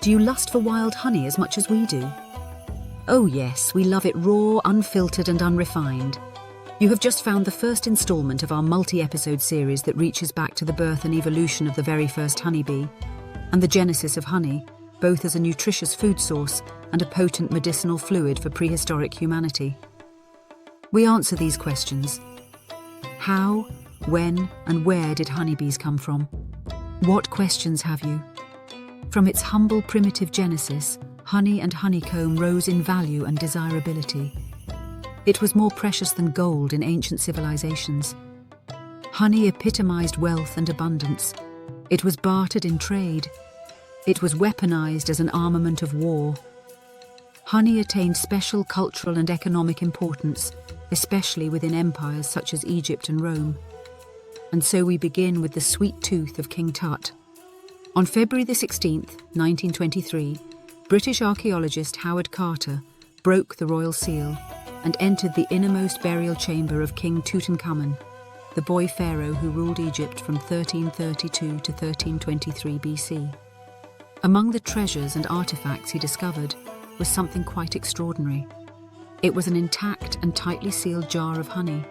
Do you lust for wild honey as much as we do? Oh yes, we love it raw, unfiltered and unrefined. You have just found the first installment of our multi-episode series that reaches back to the birth and evolution of the very first honeybee and the genesis of honey, both as a nutritious food source and a potent medicinal fluid for prehistoric humanity. We answer these questions. How, when, and where did honeybees come from? What questions have you? From its humble primitive genesis, honey and honeycomb rose in value and desirability. It was more precious than gold in ancient civilizations. Honey epitomized wealth and abundance. It was bartered in trade. It was weaponized as an armament of war. Honey attained special cultural and economic importance, especially within empires such as Egypt and Rome. And so we begin with the sweet tooth of King Tut. On February the 16th, 1923, British archaeologist Howard Carter broke the royal seal and entered the innermost burial chamber of King Tutankhamun, the boy pharaoh who ruled Egypt from 1332 to 1323 BC. Among the treasures and artifacts he discovered was something quite extraordinary. It was an intact and tightly sealed jar of honey.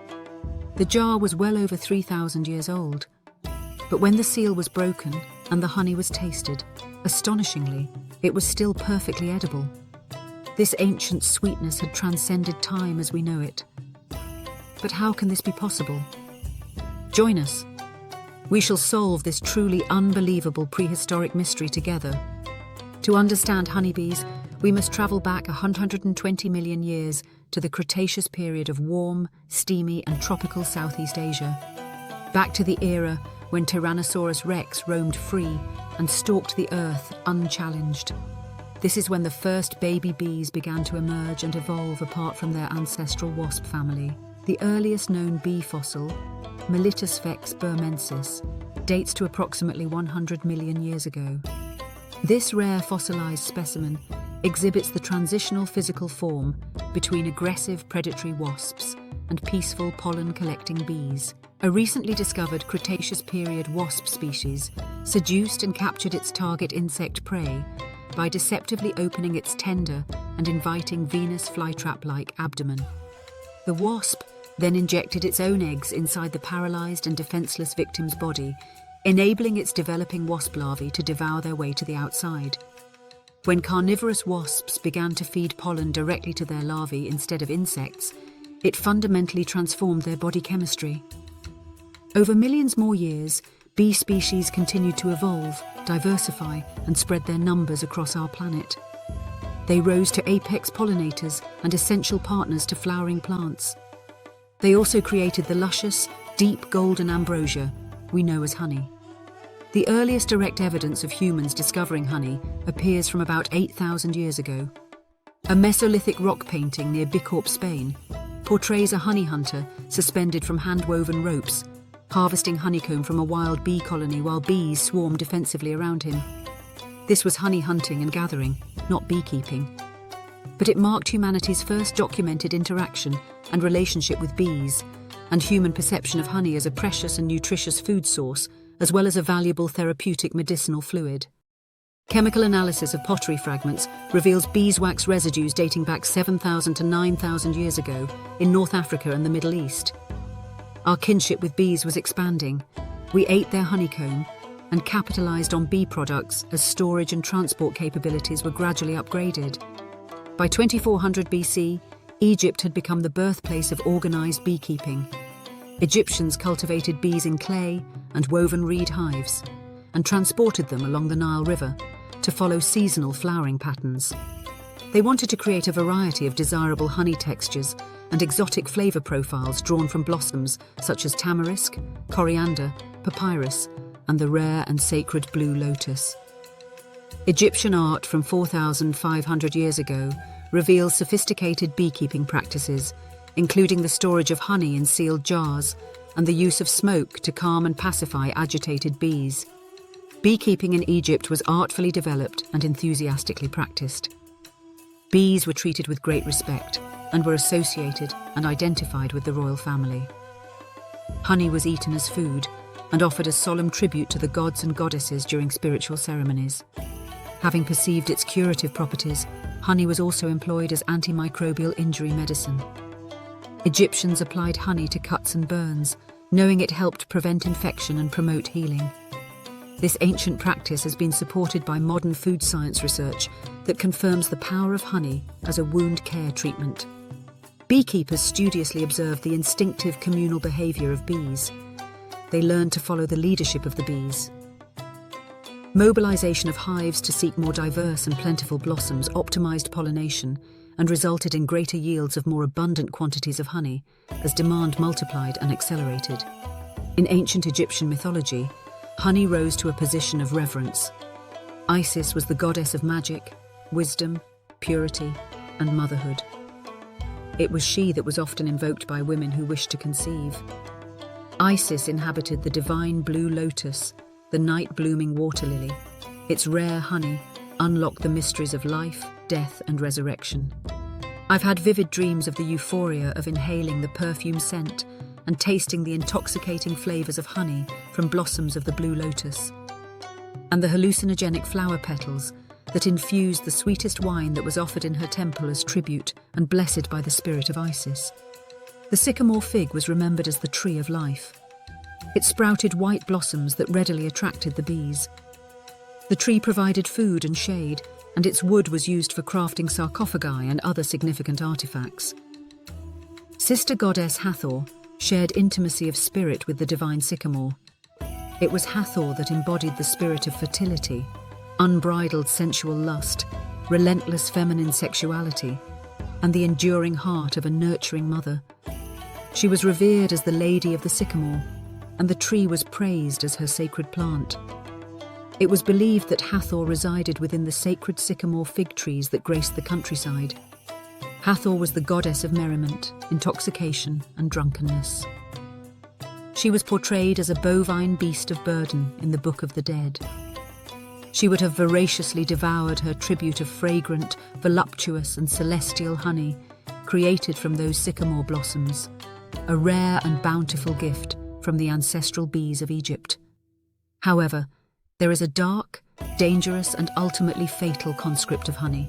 The jar was well over 3,000 years old, but when the seal was broken and the honey was tasted, astonishingly, it was still perfectly edible. This ancient sweetness had transcended time as we know it. But how can this be possible? Join us. We shall solve this truly unbelievable prehistoric mystery together. To understand honeybees, we must travel back 120 million years to the Cretaceous period of warm, steamy and tropical Southeast Asia. Back to the era when Tyrannosaurus Rex roamed free and stalked the earth unchallenged. This is when the first baby bees began to emerge and evolve apart from their ancestral wasp family. The earliest known bee fossil, Mellitus fex burmensis, dates to approximately 100 million years ago. This rare fossilized specimen exhibits the transitional physical form between aggressive predatory wasps and peaceful pollen-collecting bees. A recently discovered Cretaceous period wasp species seduced and captured its target insect prey by deceptively opening its tender and inviting Venus flytrap-like abdomen. The wasp then injected its own eggs inside the paralyzed and defenseless victim's body, enabling its developing wasp larvae to devour their way to the outside. When carnivorous wasps began to feed pollen directly to their larvae instead of insects, it fundamentally transformed their body chemistry. Over millions more years, bee species continued to evolve, diversify, and spread their numbers across our planet. They rose to apex pollinators and essential partners to flowering plants. They also created the luscious, deep golden ambrosia we know as honey. The earliest direct evidence of humans discovering honey appears from about 8,000 years ago. A Mesolithic rock painting near Bicorp, Spain, portrays a honey hunter suspended from hand-woven ropes, harvesting honeycomb from a wild bee colony while bees swarm defensively around him. This was honey hunting and gathering, not beekeeping. But it marked humanity's first documented interaction and relationship with bees, and human perception of honey as a precious and nutritious food source, as well as a valuable therapeutic medicinal fluid. Chemical analysis of pottery fragments reveals beeswax residues dating back 7,000 to 9,000 years ago in North Africa and the Middle East. Our kinship with bees was expanding. We ate their honeycomb and capitalized on bee products as storage and transport capabilities were gradually upgraded. By 2400 BC, Egypt had become the birthplace of organized beekeeping. Egyptians cultivated bees in clay and woven reed hives, and transported them along the Nile River to follow seasonal flowering patterns. They wanted to create a variety of desirable honey textures and exotic flavor profiles drawn from blossoms such as tamarisk, coriander, papyrus, and the rare and sacred blue lotus. Egyptian art from 4,500 years ago reveals sophisticated beekeeping practices, including the storage of honey in sealed jars and the use of smoke to calm and pacify agitated bees. Beekeeping in Egypt was artfully developed and enthusiastically practiced. Bees were treated with great respect and were associated and identified with the royal family. Honey was eaten as food and offered as solemn tribute to the gods and goddesses during spiritual ceremonies. Having perceived its curative properties, honey was also employed as antimicrobial injury medicine. Egyptians applied honey to cuts and burns, knowing it helped prevent infection and promote healing. This ancient practice has been supported by modern food science research that confirms the power of honey as a wound care treatment. Beekeepers studiously observed the instinctive communal behavior of bees. They learned to follow the leadership of the bees. Mobilization of hives to seek more diverse and plentiful blossoms optimized pollination and resulted in greater yields of more abundant quantities of honey as demand multiplied and accelerated. In ancient Egyptian mythology, honey rose to a position of reverence. Isis was the goddess of magic, wisdom, purity, and motherhood. It was she that was often invoked by women who wished to conceive. Isis inhabited the divine blue lotus, the night-blooming water lily. Its rare honey unlocked the mysteries of life, death, and resurrection. I've had vivid dreams of the euphoria of inhaling the perfume scent and tasting the intoxicating flavors of honey from blossoms of the blue lotus, and the hallucinogenic flower petals that infused the sweetest wine that was offered in her temple as tribute and blessed by the spirit of Isis. The sycamore fig was remembered as the tree of life. It sprouted white blossoms that readily attracted the bees. The tree provided food and shade, and its wood was used for crafting sarcophagi and other significant artifacts. Sister goddess Hathor shared intimacy of spirit with the divine sycamore. It was Hathor that embodied the spirit of fertility, unbridled sensual lust, relentless feminine sexuality, and the enduring heart of a nurturing mother. She was revered as the Lady of the Sycamore, and the tree was praised as her sacred plant. It was believed that Hathor resided within the sacred sycamore fig trees that graced the countryside. Hathor was the goddess of merriment, intoxication, and drunkenness. She was portrayed as a bovine beast of burden in the Book of the Dead. She would have voraciously devoured her tribute of fragrant, voluptuous, and celestial honey created from those sycamore blossoms, a rare and bountiful gift from the ancestral bees of Egypt. However, there is a dark, dangerous, and ultimately fatal conscript of honey,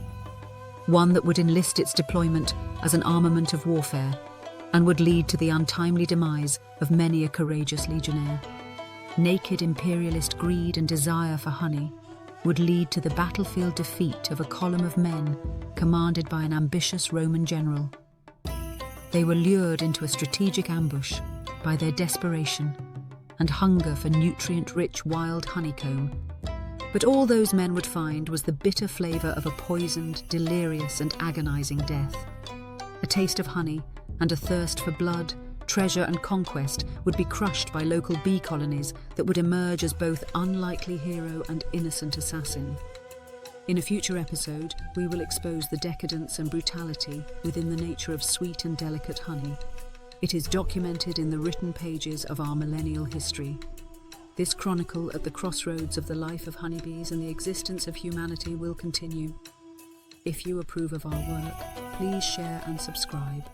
one that would enlist its deployment as an armament of warfare and would lead to the untimely demise of many a courageous legionnaire. Naked imperialist greed and desire for honey would lead to the battlefield defeat of a column of men commanded by an ambitious Roman general. They were lured into a strategic ambush by their desperation and hunger for nutrient-rich wild honeycomb. But all those men would find was the bitter flavour of a poisoned, delirious and agonising death. A taste of honey and a thirst for blood, treasure and conquest would be crushed by local bee colonies that would emerge as both unlikely hero and innocent assassin. In a future episode, we will expose the decadence and brutality within the nature of sweet and delicate honey. It is documented in the written pages of our millennial history. This chronicle at the crossroads of the life of honeybees and the existence of humanity will continue. If you approve of our work, please share and subscribe.